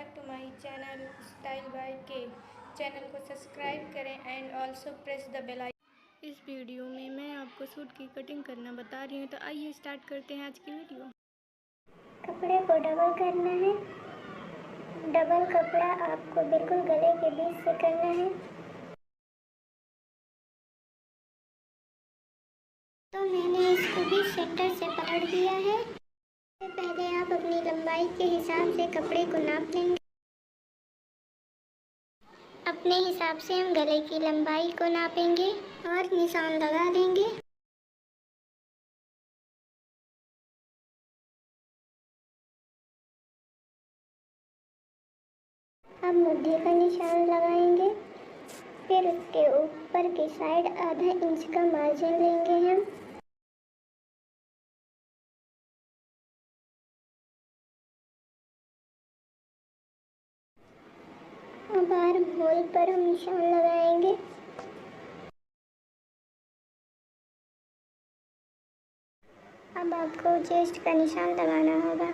Back to my channel style by के। Channel को subscribe करें and also press the bell icon. इस video में मैं आपको सूट की कटिंग करना बता रही हूँ, तो आइए स्टार्ट करते हैं आज की वीडियो। कपड़े को डबल करना है। डबल कपड़ा आपको बिल्कुल गले के बीच से करना है। तो मैंने इसको भी सेंटर से पकड़ दिया है। पहले आप अपनी लंबाई के हिसाब से कपड़े को नाप लेंगे। अपने हिसाब से हम गले की लंबाई को नापेंगे और निशान लगा देंगे। अब मुद्दे का निशान लगाएंगे। फिर उसके ऊपर की साइड आधा इंच का मार्जिन लेंगे हम। अब आर्म होल पर हम निशान लगाएंगे। अब आपको चेस्ट का निशान लगाना होगा।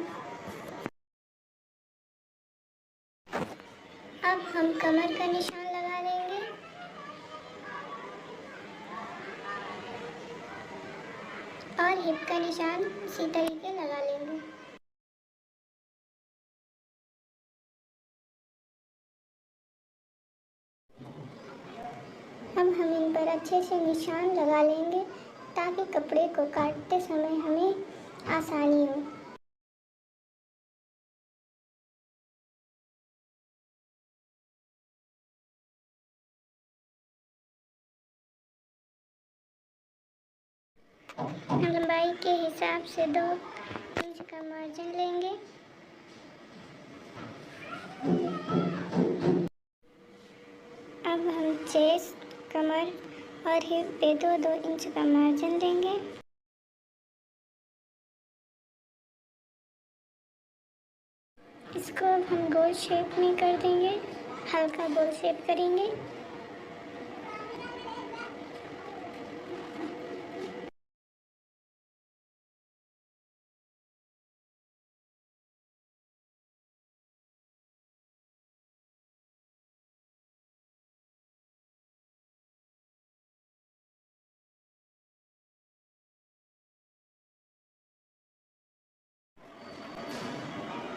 अब हम कमर का निशान लगा लेंगे और हिप का निशान इसी तरीके लगा लेंगे। अब हम इन पर अच्छे से निशान लगा लेंगे ताकि कपड़े को काटते समय हमें आसानी हो। लंबाई के हिसाब से 2 इंच का मार्जिन लेंगे। अब हम चेस्ट, कमर और हिप पे 2-2 इंच का मार्जिन लेंगे। इसको अब हम गोल शेप में कर देंगे। हल्का गोल शेप करेंगे।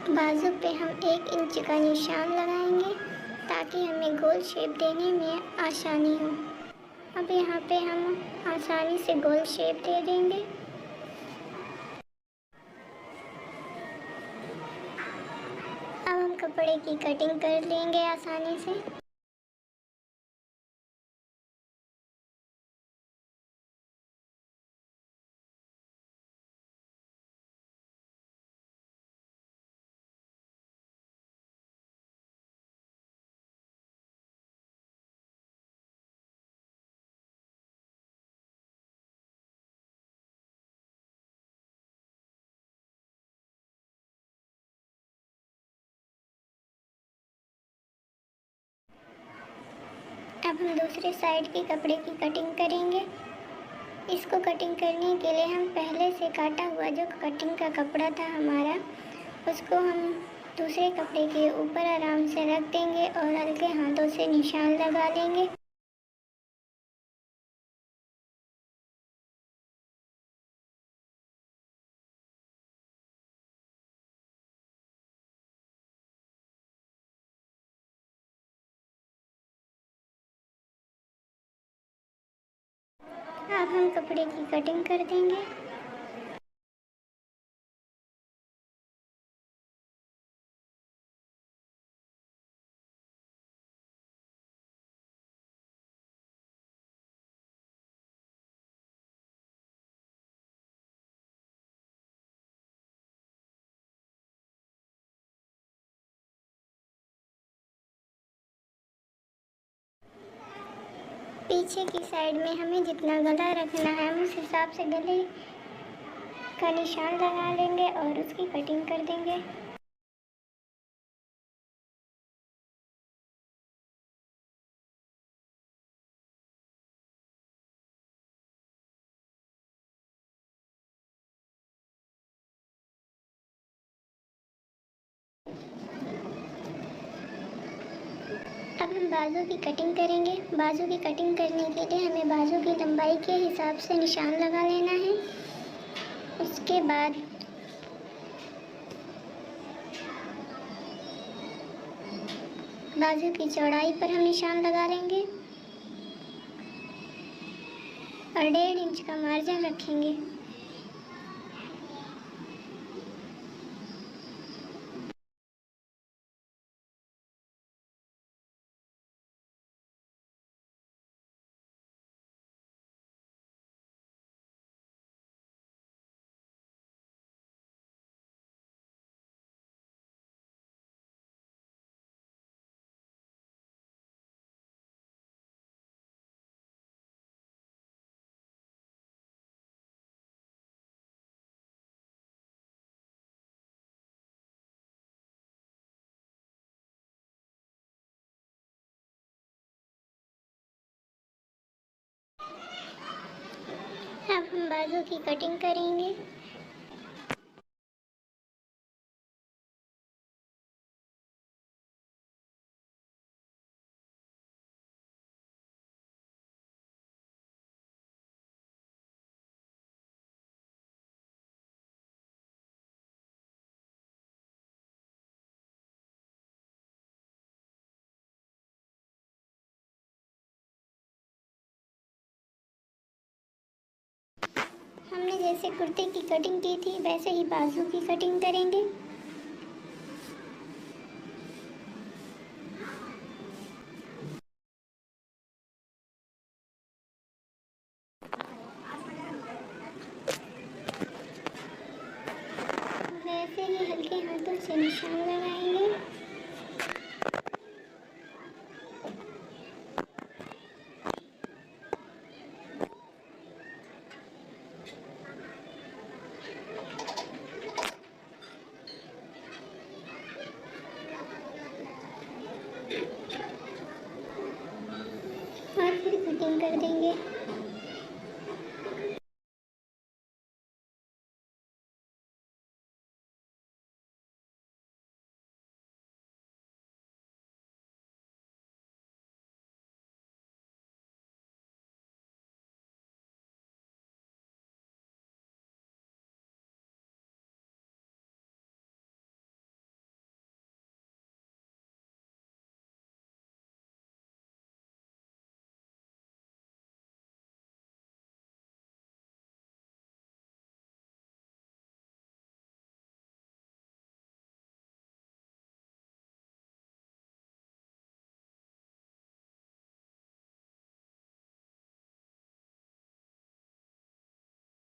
बाजू पे हम 1 इंच का निशान लगाएंगे ताकि हमें गोल शेप देने में आसानी हो। अब यहाँ पे हम आसानी से गोल शेप दे देंगे। अब हम कपड़े की कटिंग कर लेंगे आसानी से। अब हम दूसरे साइड के कपड़े की कटिंग करेंगे। इसको कटिंग करने के लिए हम पहले से काटा हुआ जो कटिंग का कपड़ा था हमारा, उसको हम दूसरे कपड़े के ऊपर आराम से रख देंगे और हल्के हाथों से निशान लगा लेंगे। अब हम कपड़े की कटिंग कर देंगे। पीछे की साइड में हमें जितना गला रखना है हम उस हिसाब से गले का निशान लगा लेंगे और उसकी कटिंग कर देंगे। अब हम बाजू की कटिंग करेंगे। बाजू की कटिंग करने के लिए हमें बाजू की लंबाई के हिसाब से निशान लगा लेना है। उसके बाद बाजू की चौड़ाई पर हम निशान लगा लेंगे और 1.5 इंच का मार्जिन रखेंगे। अब हम बाजू की कटिंग करेंगे। हमने जैसे कुर्ते की कटिंग की थी वैसे ही बाजू की कटिंग करेंगे। वैसे ही हल्के हाथों से निशान लगाएंगे।